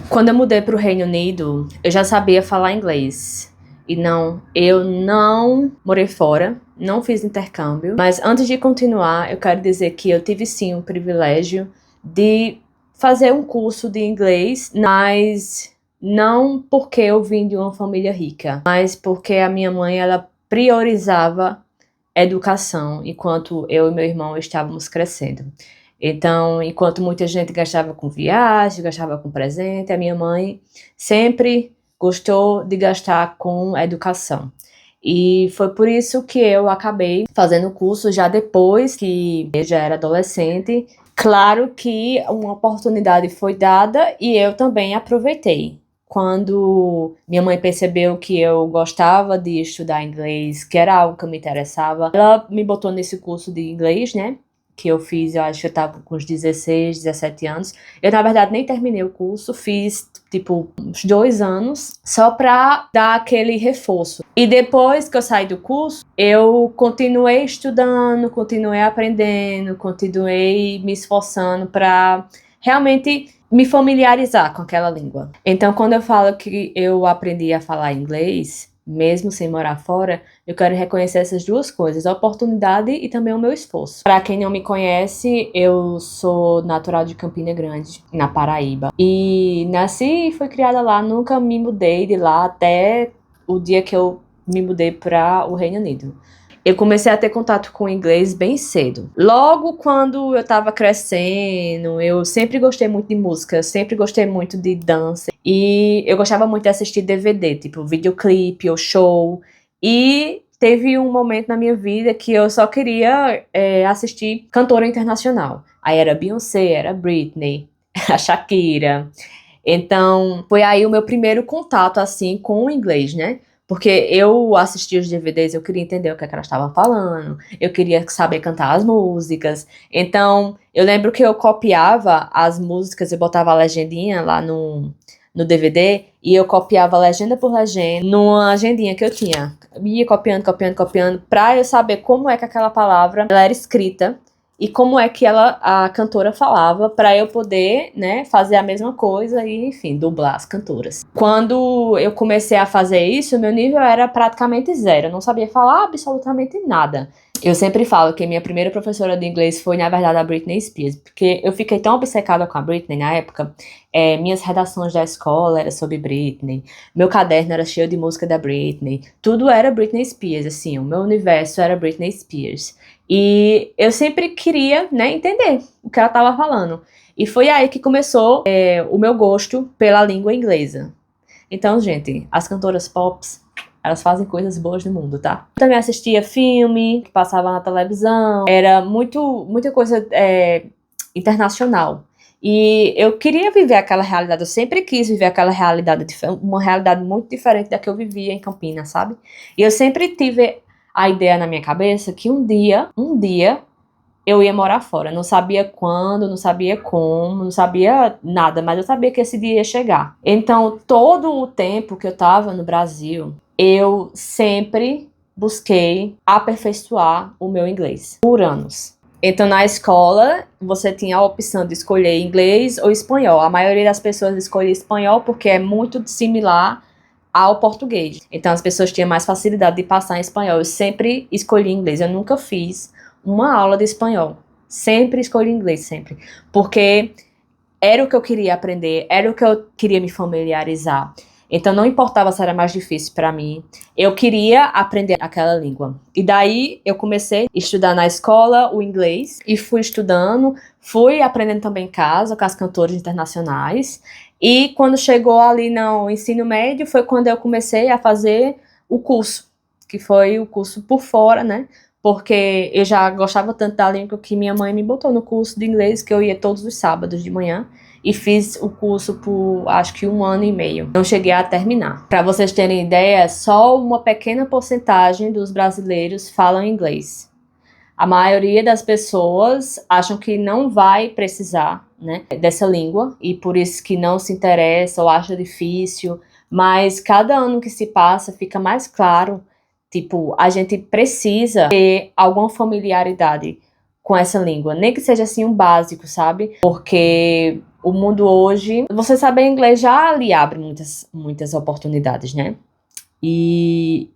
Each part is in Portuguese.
Quando eu mudei para o Reino Unido, eu já sabia falar inglês. E não, eu não morei fora, não fiz intercâmbio. Mas antes de continuar, eu quero dizer que eu tive sim o privilégio de fazer um curso de inglês, mas não porque eu vim de uma família rica, mas porque a minha mãe, ela priorizava educação enquanto eu e meu irmão estávamos crescendo. Então, enquanto muita gente gastava com viagem, gastava com presente, a minha mãe sempre gostou de gastar com educação. E foi por isso que eu acabei fazendo o curso já depois que eu já era adolescente. Claro que uma oportunidade foi dada e eu também aproveitei. Quando minha mãe percebeu que eu gostava de estudar inglês, que era algo que me interessava, ela me botou nesse curso de inglês, né? Que eu fiz, eu acho que eu tava com uns 16, 17 anos. Eu, na verdade, nem terminei o curso, fiz, tipo, uns 2 anos, só pra dar aquele reforço. E depois que eu saí do curso, eu continuei estudando, continuei aprendendo, continuei me esforçando pra realmente me familiarizar com aquela língua. Então, quando eu falo que eu aprendi a falar inglês, mesmo sem morar fora, eu quero reconhecer essas duas coisas, a oportunidade e também o meu esforço. Para quem não me conhece, eu sou natural de Campina Grande, na Paraíba. E nasci e fui criada lá, nunca me mudei de lá até o dia que eu me mudei para o Reino Unido. Eu comecei a ter contato com o inglês bem cedo. Logo quando eu tava crescendo, eu sempre gostei muito de música, sempre gostei muito de dança. E eu gostava muito de assistir DVD, tipo videoclipe ou show. E teve um momento na minha vida que eu só queria assistir cantora internacional. Aí era Beyoncé, era Britney, a Shakira. Então, foi aí o meu primeiro contato, assim, com o inglês, né? Porque eu assistia os DVDs, eu queria entender o que é que elas estavam falando, eu queria saber cantar as músicas. Então, eu lembro que eu copiava as músicas, eu botava a legendinha lá no DVD, e eu copiava legenda por legenda numa agendinha que eu tinha. Eu ia copiando, copiando, copiando, pra eu saber como é que aquela palavra ela era escrita, e como é que a cantora falava para eu poder, né, fazer a mesma coisa e, enfim, dublar as cantoras. Quando eu comecei a fazer isso, meu nível era praticamente zero, eu não sabia falar absolutamente nada. Eu sempre falo que minha primeira professora de inglês foi, na verdade, a Britney Spears, porque eu fiquei tão obcecada com a Britney na época. Minhas redações da escola eram sobre Britney, meu caderno era cheio de música da Britney, tudo era Britney Spears, assim, o meu universo era Britney Spears. E eu sempre queria, né, entender o que ela estava falando. E foi aí que começou o meu gosto pela língua inglesa. Então, gente, as cantoras pops, elas fazem coisas boas no mundo, tá? Eu também assistia filme que passava na televisão. Era muita coisa internacional. E eu queria viver aquela realidade, eu sempre quis viver aquela realidade, uma realidade muito diferente da que eu vivia em Campinas, sabe? E eu sempre tive a ideia na minha cabeça que um dia, eu ia morar fora. Não sabia quando, não sabia como, não sabia nada, mas eu sabia que esse dia ia chegar. Então, todo o tempo que eu tava no Brasil, eu sempre busquei aperfeiçoar o meu inglês, por anos. Então, na escola, você tinha a opção de escolher inglês ou espanhol. A maioria das pessoas escolhe espanhol porque é muito similar ao português. Então, as pessoas tinham mais facilidade de passar em espanhol. Eu sempre escolhi inglês. Eu nunca fiz uma aula de espanhol. Sempre escolhi inglês, sempre. Porque era o que eu queria aprender, era o que eu queria me familiarizar. Então não importava se era mais difícil para mim, eu queria aprender aquela língua. E daí eu comecei a estudar na escola o inglês e fui estudando, fui aprendendo também em casa com as cantoras internacionais. E quando chegou ali no ensino médio foi quando eu comecei a fazer o curso, que foi o curso por fora, né? Porque eu já gostava tanto da língua que minha mãe me botou no curso de inglês, que eu ia todos os sábados de manhã, e fiz o curso por acho que 1 ano e meio. Não cheguei a terminar. Para vocês terem ideia, só uma pequena porcentagem dos brasileiros falam inglês. A maioria das pessoas acham que não vai precisar, né, dessa língua, e por isso que não se interessa ou acha difícil, mas cada ano que se passa fica mais claro. Tipo, a gente precisa ter alguma familiaridade com essa língua, nem que seja assim um básico, sabe? Porque o mundo hoje, você saber inglês já lhe abre muitas oportunidades, né? E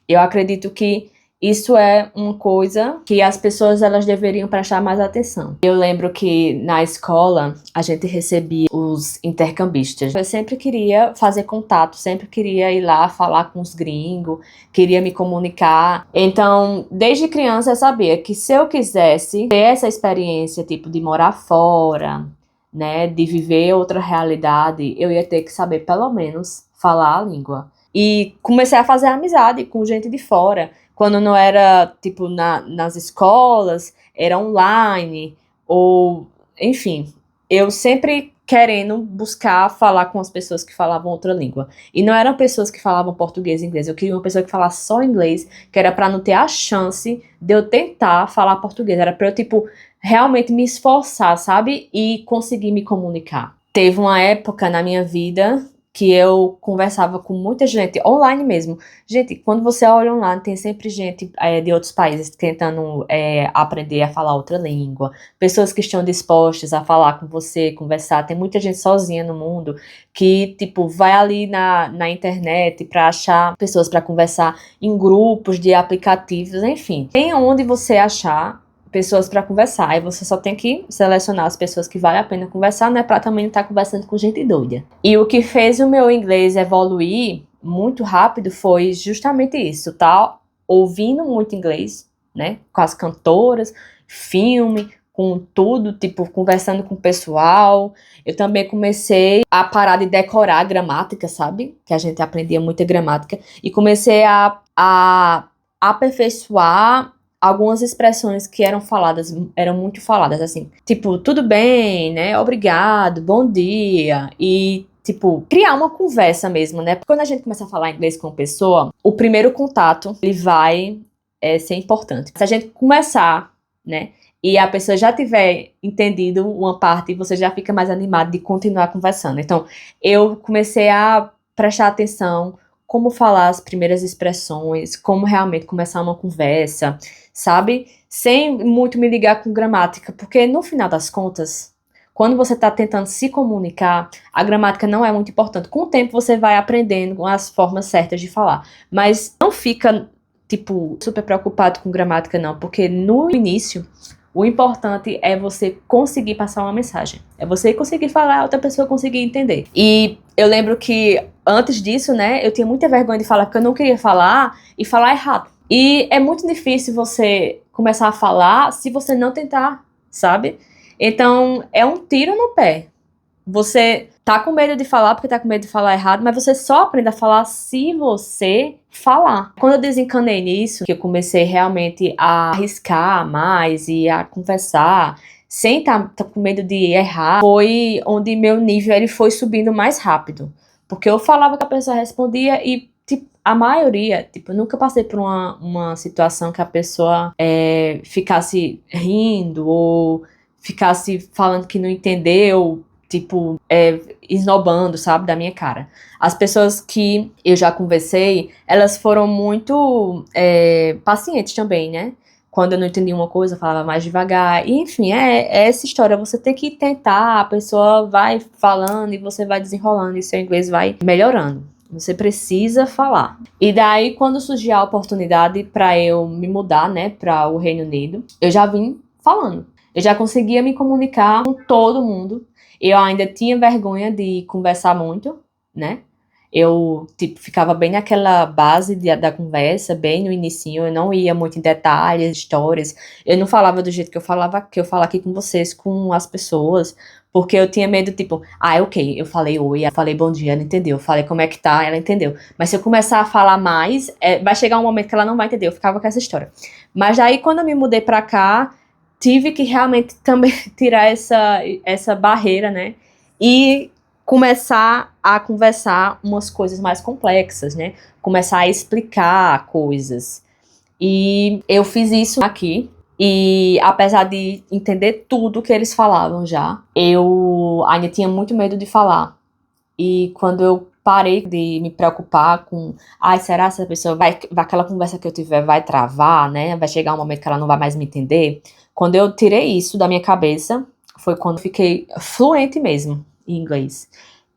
eu acredito que isso é uma coisa que as pessoas elas deveriam prestar mais atenção. Eu lembro que na escola a gente recebia os intercambistas. Eu sempre queria fazer contato, sempre queria ir lá falar com os gringos, queria me comunicar. Então, desde criança eu sabia que se eu quisesse ter essa experiência, tipo, de morar fora, né, de viver outra realidade, eu ia ter que saber pelo menos falar a língua. E comecei a fazer amizade com gente de fora. Quando não era, tipo, nas escolas, era online, ou, enfim, eu sempre querendo buscar falar com as pessoas que falavam outra língua. E não eram pessoas que falavam português e inglês, eu queria uma pessoa que falasse só inglês, que era pra não ter a chance de eu tentar falar português, era pra eu, tipo, realmente me esforçar, sabe? E conseguir me comunicar. Teve uma época na minha vida que eu conversava com muita gente, online mesmo. Gente, quando você olha online, tem sempre gente de outros países tentando aprender a falar outra língua, pessoas que estão dispostas a falar com você, conversar. Tem muita gente sozinha no mundo que, tipo, vai ali na internet para achar pessoas para conversar em grupos de aplicativos, enfim. Tem onde você achar pessoas para conversar, aí você só tem que selecionar as pessoas que vale a pena conversar, né, para também não estar conversando com gente doida. E o que fez o meu inglês evoluir muito rápido foi justamente isso, tá? Ouvindo muito inglês, né, com as cantoras, filme, com tudo, tipo, conversando com o pessoal. Eu também comecei a parar de decorar a gramática, sabe? Que a gente aprendia muita gramática, e comecei a aperfeiçoar algumas expressões que eram muito faladas, assim, tipo, tudo bem, né, obrigado, bom dia, e, tipo, criar uma conversa mesmo, né, porque quando a gente começa a falar inglês com uma pessoa, o primeiro contato, ele vai ser importante. Se a gente começar, né, e a pessoa já tiver entendido uma parte, você já fica mais animado de continuar conversando. Então, eu comecei a prestar atenção como falar as primeiras expressões, como realmente começar uma conversa, sabe? Sem muito me ligar com gramática, porque no final das contas, quando você está tentando se comunicar, a gramática não é muito importante. Com o tempo você vai aprendendo as formas certas de falar, mas não fica, tipo, super preocupado com gramática não, porque no início o importante é você conseguir passar uma mensagem. É você conseguir falar, a outra pessoa conseguir entender. E eu lembro que antes disso, né, eu tinha muita vergonha de falar, porque eu não queria falar e falar errado. E é muito difícil você começar a falar se você não tentar, sabe? Então, é um tiro no pé. Você tá com medo de falar porque tá com medo de falar errado, mas você só aprende a falar se você falar. Quando eu desencanei nisso, que eu comecei realmente a arriscar mais e a conversar, sem estar com medo de errar, foi onde meu nível ele foi subindo mais rápido. Porque eu falava que a pessoa respondia e, tipo, a maioria, tipo, eu nunca passei por uma situação que a pessoa ficasse rindo ou ficasse falando que não entendeu, tipo, esnobando, sabe, da minha cara. As pessoas que eu já conversei, elas foram muito pacientes também, né? Quando eu não entendi uma coisa, eu falava mais devagar. E, enfim, é essa história. Você tem que tentar, a pessoa vai falando e você vai desenrolando e seu inglês vai melhorando. Você precisa falar. E daí, quando surgiu a oportunidade para eu me mudar, né, para o Reino Unido, eu já vim falando. Eu já conseguia me comunicar com todo mundo. Eu ainda tinha vergonha de conversar muito, né? Eu, tipo, ficava bem naquela base da conversa, bem no inicinho, eu não ia muito em detalhes, histórias. Eu não falava do jeito que eu falo aqui com vocês, com as pessoas, porque eu tinha medo, tipo, ok, eu falei oi, eu falei bom dia, ela entendeu. Eu falei como é que tá, ela entendeu. Mas se eu começar a falar mais, vai chegar um momento que ela não vai entender, eu ficava com essa história. Mas daí, quando eu me mudei pra cá, tive que realmente também tirar essa barreira, né? E começar a conversar umas coisas mais complexas, né? Começar a explicar coisas. E eu fiz isso aqui. E apesar de entender tudo que eles falavam já, eu ainda tinha muito medo de falar. E quando eu parei de me preocupar com, será que essa pessoa aquela conversa que eu tiver vai travar, né? Vai chegar um momento que ela não vai mais me entender. Quando eu tirei isso da minha cabeça, foi quando fiquei fluente mesmo em inglês.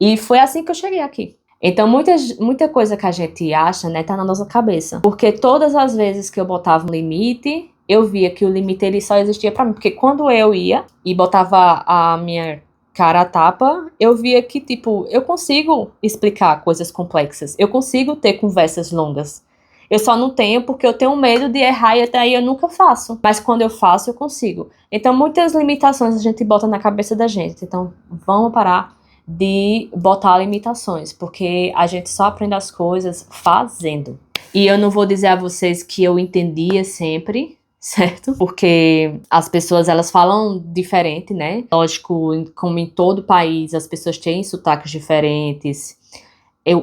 E foi assim que eu cheguei aqui. Então, muita coisa que a gente acha, né, tá na nossa cabeça. Porque todas as vezes que eu botava um limite, eu via que o limite ele só existia pra mim. Porque quando eu ia e botava a minha cara a tapa, eu via que, tipo, eu consigo explicar coisas complexas. Eu consigo ter conversas longas. Eu só não tenho porque eu tenho medo de errar e até aí eu nunca faço. Mas quando eu faço, eu consigo. Então, muitas limitações a gente bota na cabeça da gente. Então, vamos parar de botar limitações, porque a gente só aprende as coisas fazendo. E eu não vou dizer a vocês que eu entendia sempre, certo? Porque as pessoas, elas falam diferente, né? Lógico, como em todo país, as pessoas têm sotaques diferentes.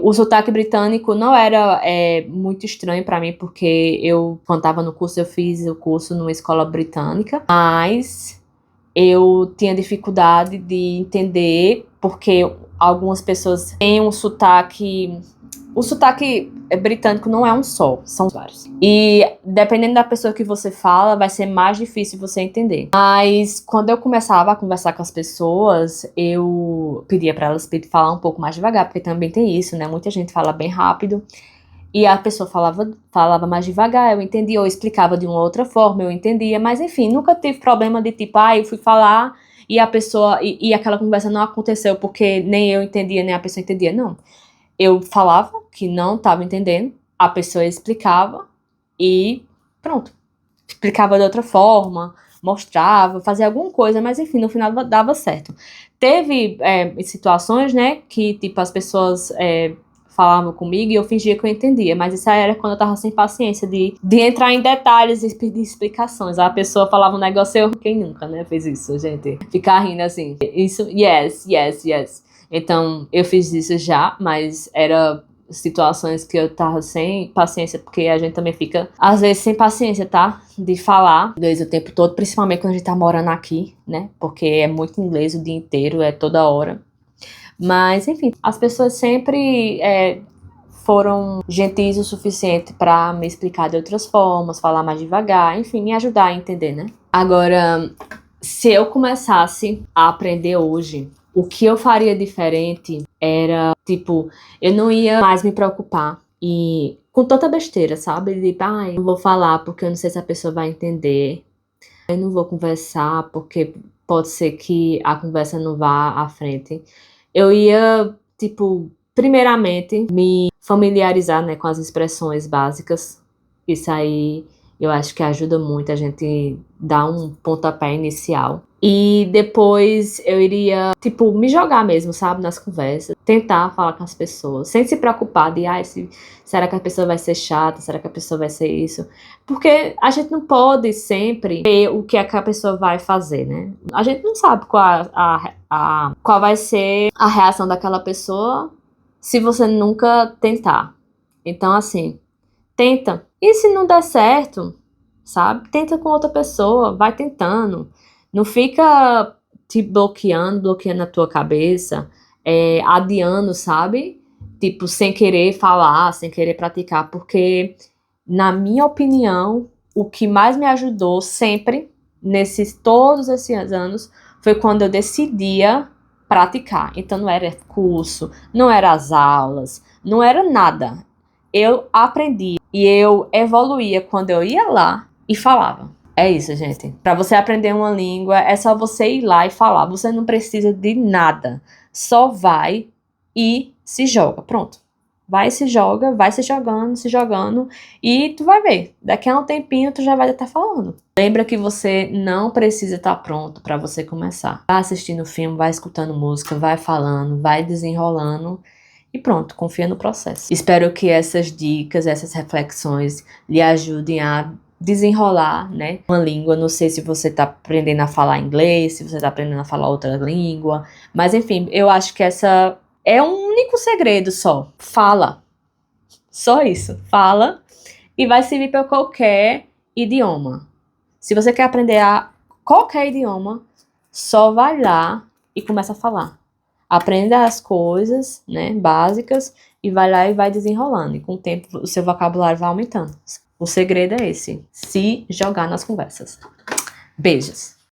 O sotaque britânico não era muito estranho pra mim, porque quando tava no curso, eu fiz o curso numa escola britânica, mas eu tinha dificuldade de entender, porque algumas pessoas têm um sotaque. O sotaque britânico não é um só, são vários. E dependendo da pessoa que você fala, vai ser mais difícil você entender. Mas quando eu começava a conversar com as pessoas, eu pedia para elas falar um pouco mais devagar, porque também tem isso, né? Muita gente fala bem rápido. E a pessoa falava mais devagar, eu entendia, ou explicava de uma outra forma, eu entendia, mas enfim, nunca tive problema de tipo, eu fui falar e a pessoa, e aquela conversa não aconteceu porque nem eu entendia, nem a pessoa entendia, não. Eu falava que não estava entendendo, a pessoa explicava e pronto. Explicava de outra forma, mostrava, fazia alguma coisa, mas enfim, no final dava certo. Teve situações, né, que tipo as pessoas falavam comigo e eu fingia que eu entendia, mas isso aí era quando eu tava sem paciência de entrar em detalhes e pedir explicações. A pessoa falava um negócio, quem nunca, né, fez isso, gente? Ficar rindo assim, isso, yes, yes, yes. Então, eu fiz isso já, mas era situações que eu tava sem paciência, porque a gente também fica, às vezes, sem paciência, tá? De falar inglês o tempo todo, principalmente quando a gente tá morando aqui, né? Porque é muito inglês o dia inteiro, é toda hora. Mas, enfim, as pessoas sempre foram gentis o suficiente pra me explicar de outras formas, falar mais devagar, enfim, me ajudar a entender, né? Agora, se eu começasse a aprender hoje, o que eu faria diferente era, tipo, eu não ia mais me preocupar e com tanta besteira, sabe? Tipo, eu não vou falar porque eu não sei se a pessoa vai entender. Eu não vou conversar porque pode ser que a conversa não vá à frente. Eu ia, tipo, primeiramente me familiarizar, né, com as expressões básicas. Isso aí eu acho que ajuda muito a gente dar um pontapé inicial. E depois eu iria, tipo, me jogar mesmo, sabe, nas conversas. Tentar falar com as pessoas, sem se preocupar de, será que a pessoa vai ser chata? Será que a pessoa vai ser isso? Porque a gente não pode sempre ver o que é que a pessoa vai fazer, né? A gente não sabe qual vai ser a reação daquela pessoa se você nunca tentar. Então, assim, tenta. E se não der certo, sabe? Tenta com outra pessoa, vai tentando. Não fica te bloqueando a tua cabeça, adiando, sabe? Tipo, sem querer falar, sem querer praticar, porque, na minha opinião, o que mais me ajudou sempre, todos esses anos, foi quando eu decidia praticar. Então, não era curso, não era as aulas, não era nada. Eu aprendi e eu evoluía quando eu ia lá e falava. É isso, gente. Para você aprender uma língua, é só você ir lá e falar. Você não precisa de nada. Só vai e se joga. Pronto. Vai e se joga, vai se jogando e tu vai ver. Daqui a um tempinho tu já vai estar falando. Lembra que você não precisa estar pronto para você começar. Vai assistindo filme, vai escutando música, vai falando, vai desenrolando. E pronto, confia no processo. Espero que essas dicas, essas reflexões lhe ajudem a desenrolar, né, uma língua. Não sei se você tá aprendendo a falar inglês, se você tá aprendendo a falar outra língua, mas enfim, eu acho que essa é um único segredo só. Fala. Só isso. Fala e vai servir para qualquer idioma. Se você quer aprender qualquer idioma, só vai lá e começa a falar. Aprenda as coisas, né, básicas e vai lá e vai desenrolando. E com o tempo o seu vocabulário vai aumentando. O segredo é esse, se jogar nas conversas. Beijos!